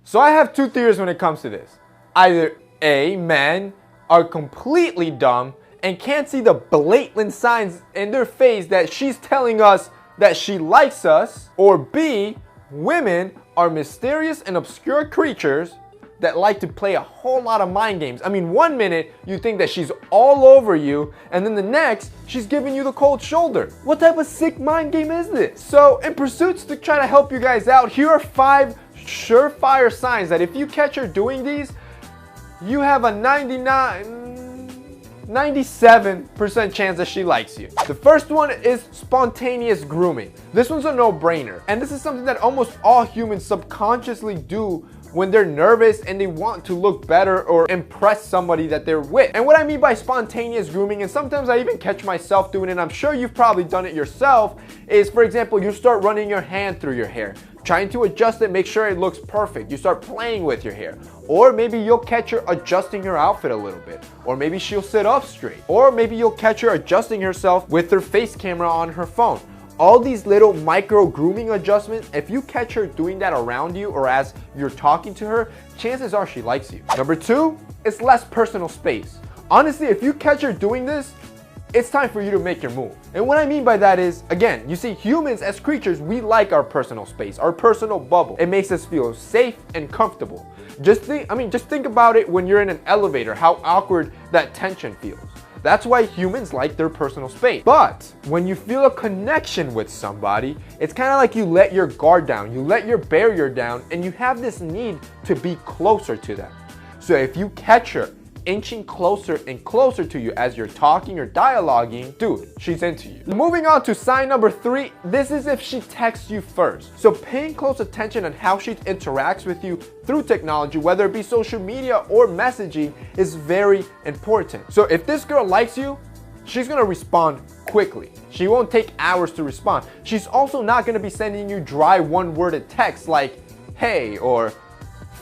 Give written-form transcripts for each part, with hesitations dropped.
So I have two theories when it comes to this. Either A, men are completely dumb and can't see the blatant signs in their face that she's telling us that she likes us, or B, women are mysterious and obscure creatures that like to play a whole lot of mind games. I mean, one minute you think that she's all over you, and then the next she's giving you the cold shoulder. What type of sick mind game is this? So in pursuits to try to help you guys out, here are 5 surefire signs that if you catch her doing these, you have a 97% chance that she likes you. The first one is spontaneous grooming. This one's a no-brainer, and this is something that almost all humans subconsciously do when they're nervous and they want to look better or impress somebody that they're with. And what I mean by spontaneous grooming, and sometimes I even catch myself doing it, I'm sure you've probably done it yourself, is, for example, you start running your hand through your hair, trying to adjust it, make sure it looks perfect. You start playing with your hair. Or maybe you'll catch her adjusting her outfit a little bit. Or maybe she'll sit up straight. Or maybe you'll catch her adjusting herself with her face camera on her phone. All these little micro grooming adjustments, if you catch her doing that around you or as you're talking to her, chances are she likes you. Number 2 is less personal space. Honestly, if you catch her doing this, it's time for you to make your move. And what I mean by that is, again, you see, humans as creatures, we like our personal space, our personal bubble. It makes us feel safe and comfortable. Just think about it when you're in an elevator, how awkward that tension feels. That's why humans like their personal space. But when you feel a connection with somebody, it's kind of like you let your guard down, you let your barrier down, and you have this need to be closer to them. So if you catch her inching closer and closer to you as you're talking or dialoguing, dude, she's into you. Moving on to sign number 3, this is if she texts you first. So paying close attention on how she interacts with you through technology, whether it be social media or messaging, is very important. So if this girl likes you, she's gonna respond quickly. She won't take hours to respond. She's also not gonna be sending you dry one-worded texts like, hey, or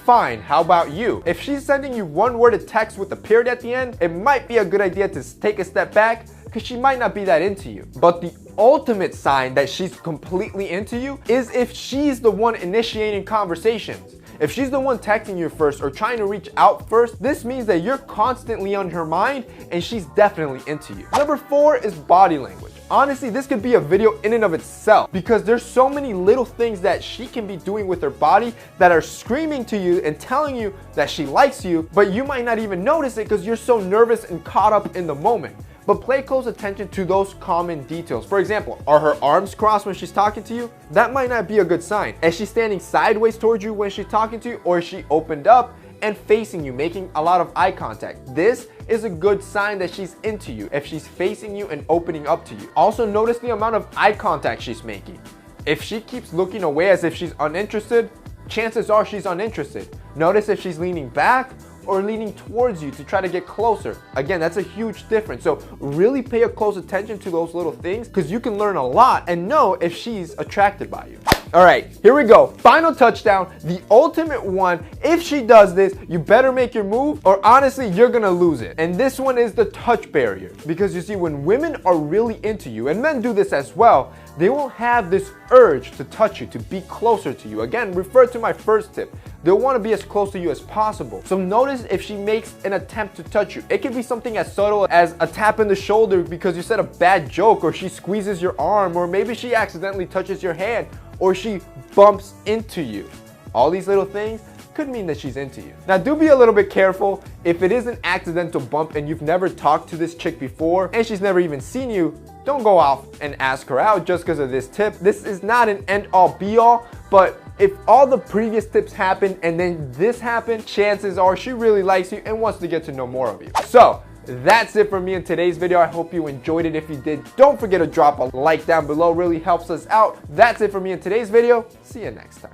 fine, how about you? If she's sending you one-worded text with a period at the end, it might be a good idea to take a step back because she might not be that into you. But the ultimate sign that she's completely into you is if she's the one initiating conversations. If she's the one texting you first or trying to reach out first, this means that you're constantly on her mind and she's definitely into you. Number 4 is body language. Honestly, this could be a video in and of itself because there's so many little things that she can be doing with her body that are screaming to you and telling you that she likes you, but you might not even notice it because you're so nervous and caught up in the moment. But pay close attention to those common details. For example, are her arms crossed when she's talking to you? That might not be a good sign. Is she standing sideways towards you when she's talking to you, or is she opened up and facing you, making a lot of eye contact? This is a good sign that she's into you if she's facing you and opening up to you. Also notice the amount of eye contact she's making. If she keeps looking away as if she's uninterested, chances are she's uninterested. Notice if she's leaning back or leaning towards you to try to get closer. Again, that's a huge difference. So really pay a close attention to those little things because you can learn a lot and know if she's attracted by you. All right, here we go. Final touchdown, the ultimate one. If she does this, you better make your move or honestly, you're gonna lose it. And this one is the touch barrier. Because you see, when women are really into you, and men do this as well, they will have this urge to touch you, to be closer to you. Again, refer to my first tip. They'll want to be as close to you as possible. So notice if she makes an attempt to touch you. It could be something as subtle as a tap in the shoulder because you said a bad joke, or she squeezes your arm, or maybe she accidentally touches your hand, or she bumps into you. All these little things could mean that she's into you. Now do be a little bit careful. If it is an accidental bump and you've never talked to this chick before and she's never even seen you, don't go off and ask her out just because of this tip. This is not an end-all be-all, but if all the previous tips happen and then this happened, chances are she really likes you and wants to get to know more of you. So that's it for me in today's video. I hope you enjoyed it. If you did, don't forget to drop a like down below. It really helps us out. That's it for me in today's video. See you next time.